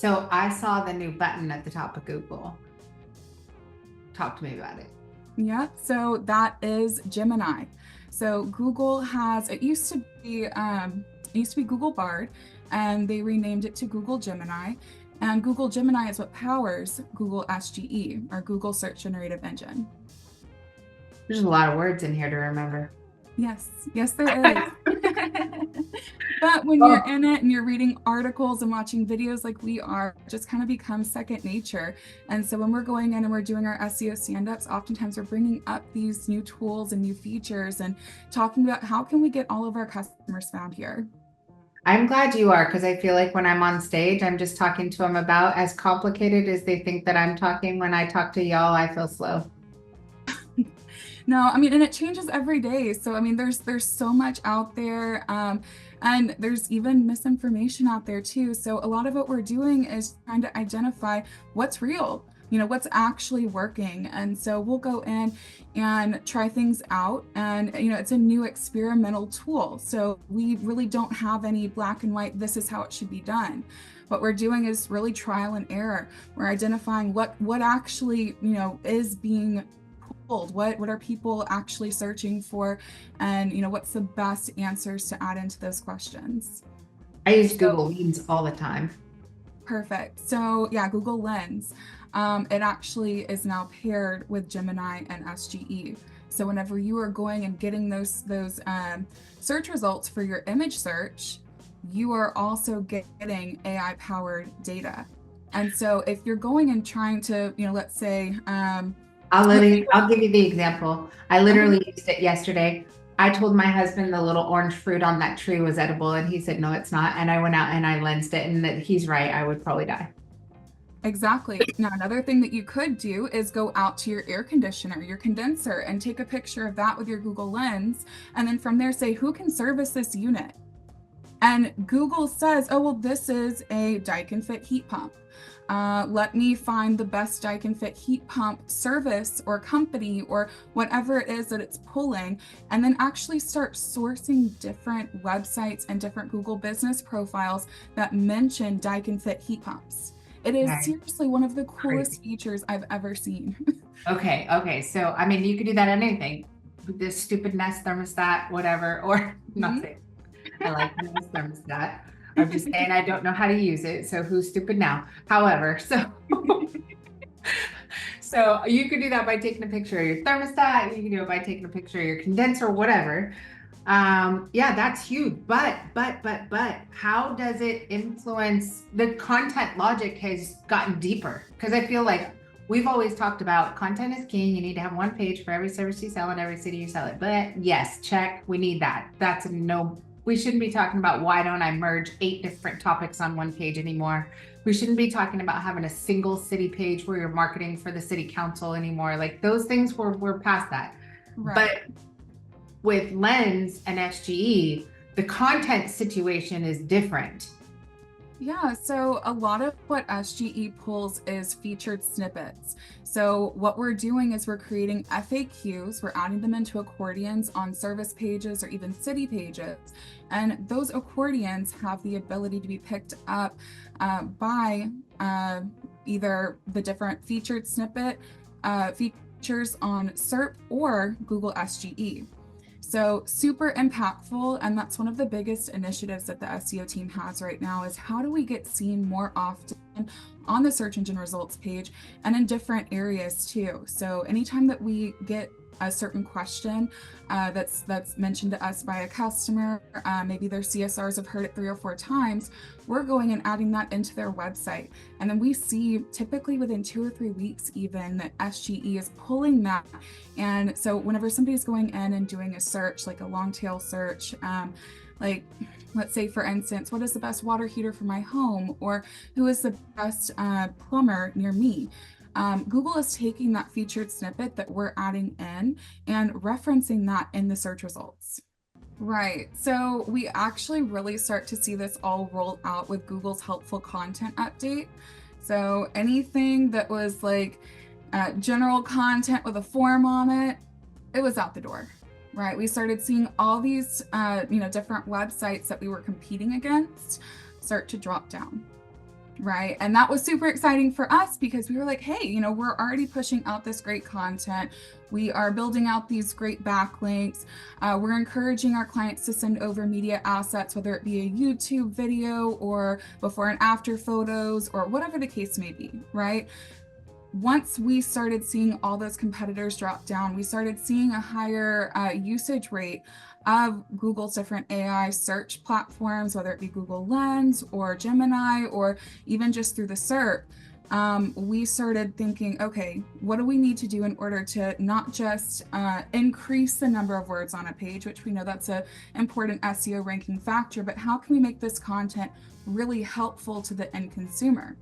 So I saw the new button at the top of Google. Talk to me about it. Yeah, so that is Gemini. So Google has it used to be Google Bard, and they renamed it to Google Gemini. And Google Gemini is what powers Google SGE, or Google Search Generative Engine. There's a lot of words in here to remember. Yes, yes, there is. But when you're Oh, in it and you're reading articles and watching videos like we are, it just kind of becomes second nature. And so when we're going in and we're doing our SEO stand-ups, oftentimes we're bringing up these new tools and new features and talking about how can we get all of our customers found here. I'm glad you are because I feel like when I'm on stage, I'm just talking to them about as complicated as they think that I'm talking. When I talk to y'all, I feel slow. No, I mean, and it changes every day. So I mean, there's so much out there, and there's even misinformation out there too. So a lot of what we're doing is trying to identify what's real, what's actually working. And so we'll go in and try things out, and it's a new experimental tool. So we really don't have any black and white. This is how it should be done. What we're doing is really trial and error. We're identifying what actually is being, what are people actually searching for, and what's the best answers to add into those questions. I use So Google Meets all the time. perfect. So yeah, Google Lens, it actually is now paired with Gemini and SGE. So whenever you are going and getting those search results for your image search, you are also getting AI powered data. And so if you're going and trying to, let's say, let's say, I'll give you the example. I okay. literally used it yesterday. I told my husband the little orange fruit on that tree was edible, and he said, no, it's not. And I went out and I lensed it, and that he's right. I would probably die. Exactly. Now, another thing that you could do is go out to your air conditioner, your condenser, and take a picture of that with your Google Lens. And then from there, say, who can service this unit? And Google says, oh, well, this is a Daikin Fit heat pump. Let me find the best Daikin Fit heat pump service or company or whatever it is that it's pulling, and then actually start sourcing different websites and different Google business profiles that mention Daikin Fit heat pumps. It is Okay. seriously one of the coolest Crazy. features I've ever seen. Okay. Okay. So, I mean, you could do that on anything. This stupid Nest thermostat, whatever, or not Mhm. saying I like the Nest thermostat. I'm just saying I don't know how to use it. So who's stupid now? However, so you could do that by taking a picture of your thermostat. You can do it by taking a picture of your condenser, whatever. Yeah, that's huge. But how does it influence the content logic has gotten deeper? Because I feel like we've always talked about content is king. You need to have one page for every service you sell in every city you sell it. But yes, check. We need that. That's a no. We shouldn't be talking about why don't I merge 8 different topics on one page anymore. We shouldn't be talking about having a single city page where you're marketing for the city council anymore. Like those things we're past that. But Right. with Lens and SGE, the content situation is different. Yeah, so a lot of what SGE pulls is featured snippets. So what we're doing is we're creating FAQs, we're adding them into accordions on service pages or even city pages. And those accordions have the ability to be picked up by either the different featured snippet features on SERP or Google SGE. So super impactful, and that's one of the biggest initiatives that the SEO team has right now is how do we get seen more often on the search engine results page and in different areas too. So anytime that we get a certain question that's mentioned to us by a customer, maybe their CSRs have heard it 3 or 4 times, we're going and adding that into their website. And then we see typically within 2 or 3 weeks even that SGE is pulling that. And so whenever somebody's going in and doing a search, like a long tail search, like let's say for instance, what is the best water heater for my home, or who is the best plumber near me, Google is taking that featured snippet that we're adding in and referencing that in the search results. Right. So we actually really start to see this all roll out with Google's helpful content update. So anything that was like general content with a form on it, it was out the door. Right. We started seeing all these, different websites that we were competing against start to drop down. Right. And that was super exciting for us because we were like, hey, we're already pushing out this great content. We are building out these great backlinks. We're encouraging our clients to send over media assets, whether it be a YouTube video or before and after photos or whatever the case may be, right? Once we started seeing all those competitors drop down, we started seeing a higher usage rate of Google's different AI search platforms, whether it be Google Lens or Gemini or even just through the SERP. We started thinking, okay, what do we need to do in order to not just increase the number of words on a page, which we know that's an important SEO ranking factor, but how can we make this content really helpful to the end consumer?